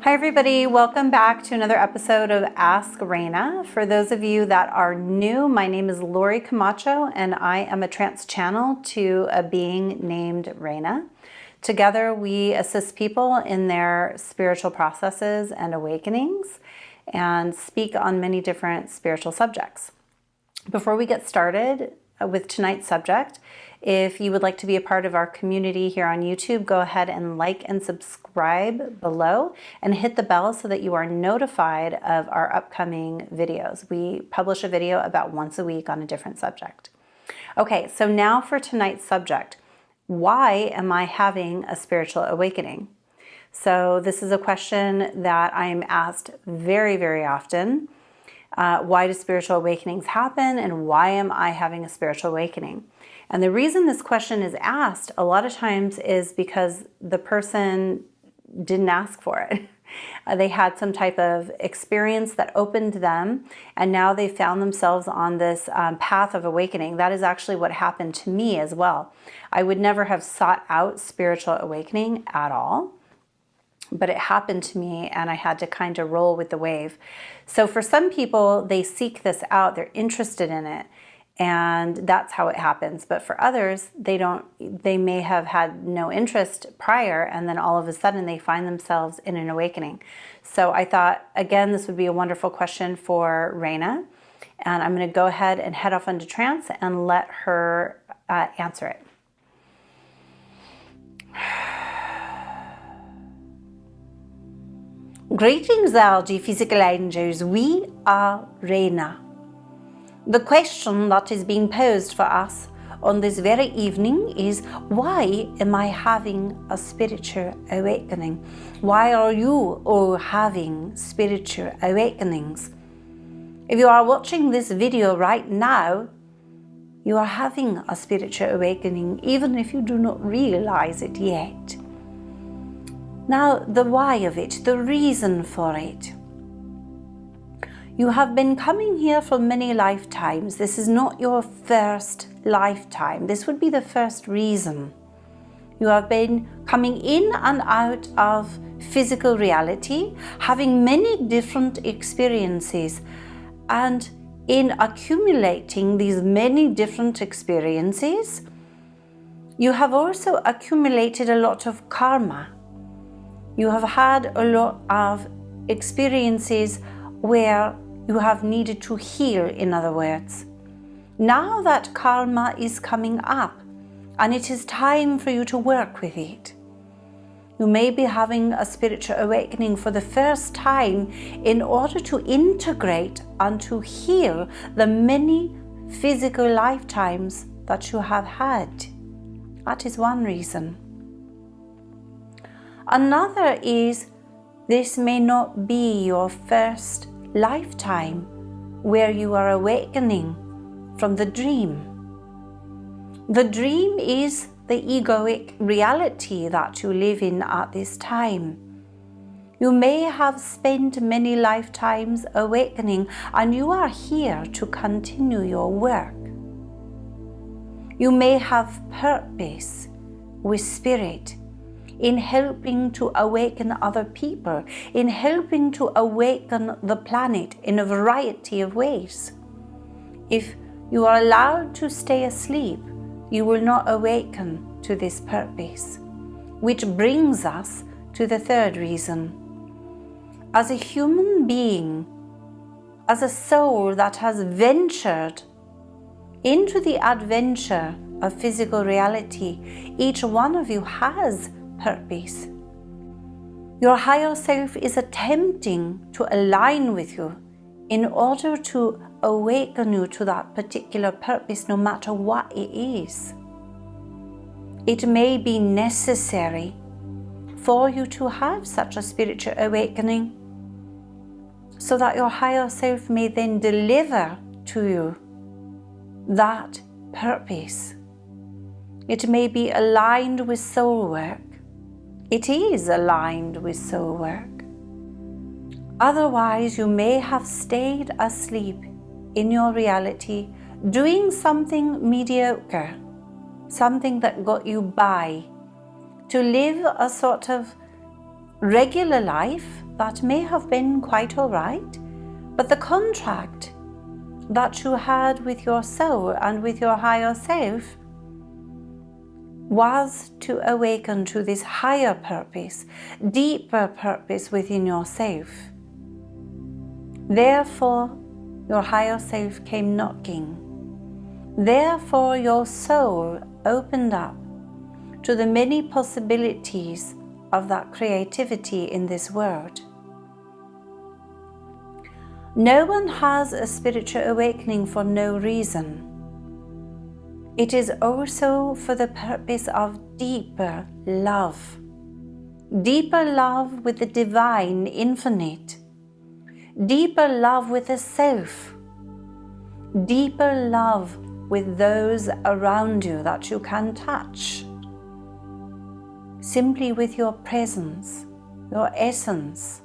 Hi everybody, welcome back to another episode of Ask Raina. For those of you that are new, my name is Lori Camacho and I am a trance channel to a being named Raina. Together we assist people in their spiritual processes and awakenings and speak on many different spiritual subjects. Before we get started with tonight's subject, if you would like to be a part of our community here on YouTube, go ahead and like and subscribe below and hit the bell so that you are notified of our upcoming videos. We publish a video about once a week on a different subject. Okay, so now for tonight's subject. Why am I having a spiritual awakening? So this is a question that I am asked very, very often. Why do spiritual awakenings happen and why am I having a spiritual awakening? And the reason this question is asked a lot of times is because the person didn't ask for it. They had some type of experience that opened them and now they found themselves on this path of awakening. That is actually what happened to me as well. I would never have sought out spiritual awakening at all, but it happened to me and I had to kind of roll with the wave. So for some people, they seek this out, they're interested in it, and that's how it happens. But for others, they may have had no interest prior, and then all of a sudden they find themselves in an awakening. So I thought, again, this would be a wonderful question for Raina, and I'm going to go ahead and head off into trance and let her answer it. Greetings, LG physical angels. We are Raina. The question that is being posed for us on this very evening is, why am I having a spiritual awakening? Why are you all having spiritual awakenings? If you are watching this video right now, you are having a spiritual awakening, even if you do not realize it yet. Now, the why of it, the reason for it. You have been coming here for many lifetimes. This is not your first lifetime. This would be the first reason. You have been coming in and out of physical reality, having many different experiences, and in accumulating these many different experiences, you have also accumulated a lot of karma. You have had a lot of experiences where you have needed to heal, in other words. Now that karma is coming up and it is time for you to work with it. You may be having a spiritual awakening for the first time in order to integrate and to heal the many physical lifetimes that you have had. That is one reason. Another is, this may not be your first lifetime where you are awakening from the dream. The dream is the egoic reality that you live in at this time. You may have spent many lifetimes awakening and you are here to continue your work. You may have purpose with spirit in helping to awaken other people, in helping to awaken the planet in a variety of ways. If you are allowed to stay asleep, you will not awaken to this purpose. Which brings us to the third reason. As a human being, as a soul that has ventured into the adventure of physical reality, each one of you has purpose. Your higher self is attempting to align with you in order to awaken you to that particular purpose, no matter what it is. It may be necessary for you to have such a spiritual awakening so that your higher self may then deliver to you that purpose. It may be aligned with soul work. It is aligned with soul work. Otherwise, you may have stayed asleep in your reality, doing something mediocre, something that got you by, to live a sort of regular life that may have been quite all right, but the contract that you had with your soul and with your higher self was to awaken to this higher purpose, deeper purpose within yourself. Therefore, your higher self came knocking. Therefore, your soul opened up to the many possibilities of that creativity in this world. No one has a spiritual awakening for no reason. It is also for the purpose of deeper love. Deeper love with the divine, infinite. Deeper love with the self. Deeper love with those around you that you can touch. Simply with your presence, your essence,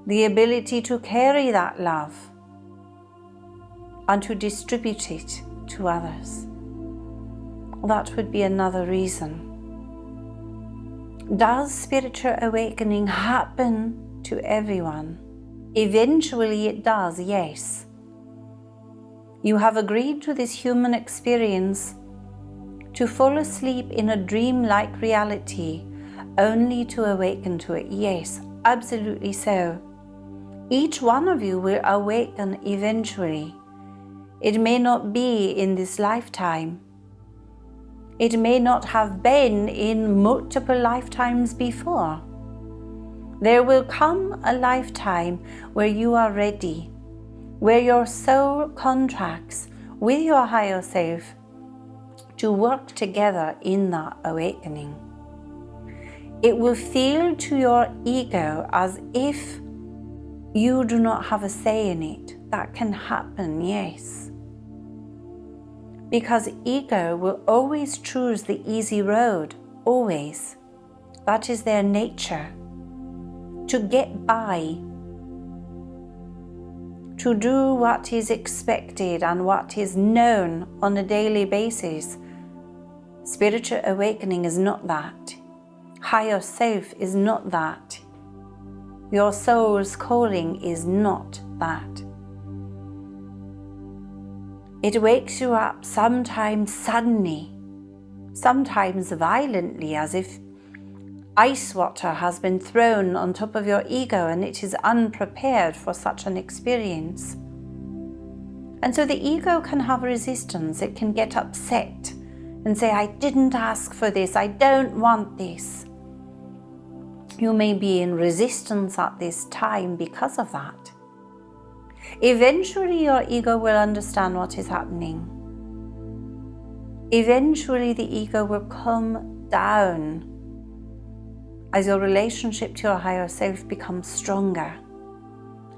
the ability to carry that love and to distribute it to others. That would be another reason. Does spiritual awakening happen to everyone? Eventually it does, yes. You have agreed to this human experience to fall asleep in a dream-like reality only to awaken to it. Yes, absolutely so. Each one of you will awaken eventually. It may not be in this lifetime. It may not have been in multiple lifetimes before. There will come a lifetime where you are ready, where your soul contracts with your higher self to work together in that awakening. It will feel to your ego as if you do not have a say in it. That can happen, yes. Because ego will always choose the easy road, always. That is their nature. To get by, to do what is expected and what is known on a daily basis. Spiritual awakening is not that. Higher self is not that. Your soul's calling is not that. It wakes you up sometimes suddenly, sometimes violently, as if ice water has been thrown on top of your ego and it is unprepared for such an experience. And so the ego can have resistance. It can get upset and say, I didn't ask for this, I don't want this. You may be in resistance at this time because of that. Eventually your ego will understand what is happening. Eventually the ego will come down as your relationship to your higher self becomes stronger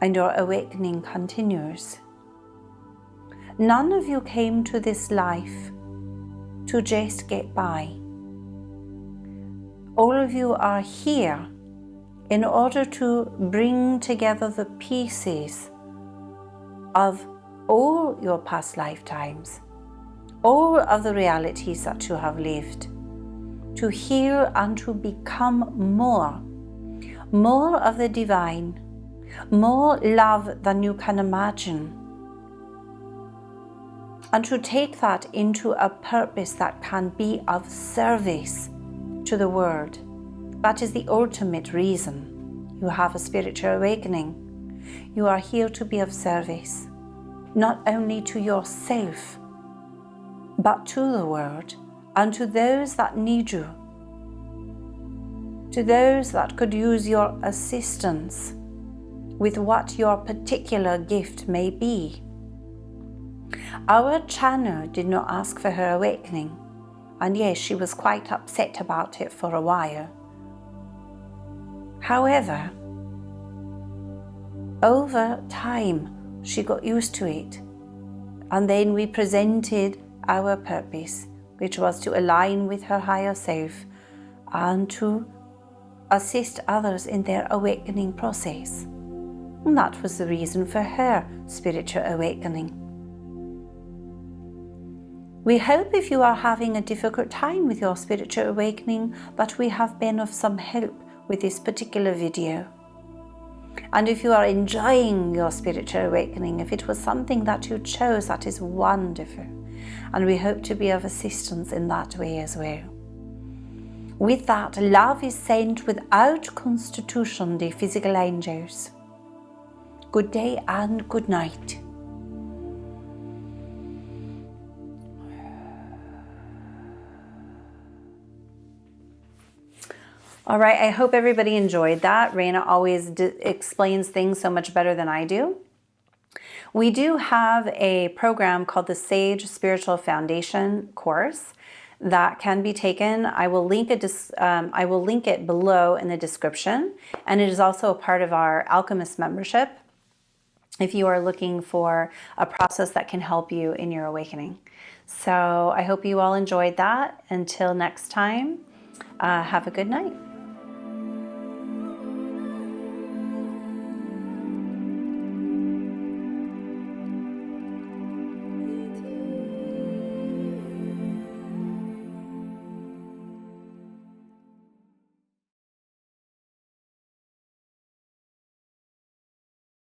and your awakening continues. None of you came to this life to just get by. All of you are here in order to bring together the pieces of all your past lifetimes, all of the realities that you have lived, to heal and to become more of the divine, more love than you can imagine, and to take that into a purpose that can be of service to the world. That is the ultimate reason you have a spiritual awakening. You are here to be of service, not only to yourself, but to the world and to those that need you, to those that could use your assistance with what your particular gift may be. Our channel did not ask for her awakening, and yes, she was quite upset about it for a while. However, over time, she got used to it, and then we presented our purpose, which was to align with her higher self and to assist others in their awakening process. And that was the reason for her spiritual awakening. We hope if you are having a difficult time with your spiritual awakening, that we have been of some help with this particular video. And if you are enjoying your spiritual awakening, if it was something that you chose, that is wonderful. And we hope to be of assistance in that way as well. With that, love is sent without constitution, the physical angels. Good day and good night. All right, I hope everybody enjoyed that. Raina always explains things so much better than I do. We do have a program called the Sage Spiritual Foundation course that can be taken. I will link it below in the description, and it is also a part of our Alchemist membership if you are looking for a process that can help you in your awakening. So I hope you all enjoyed that. Until next time, have a good night.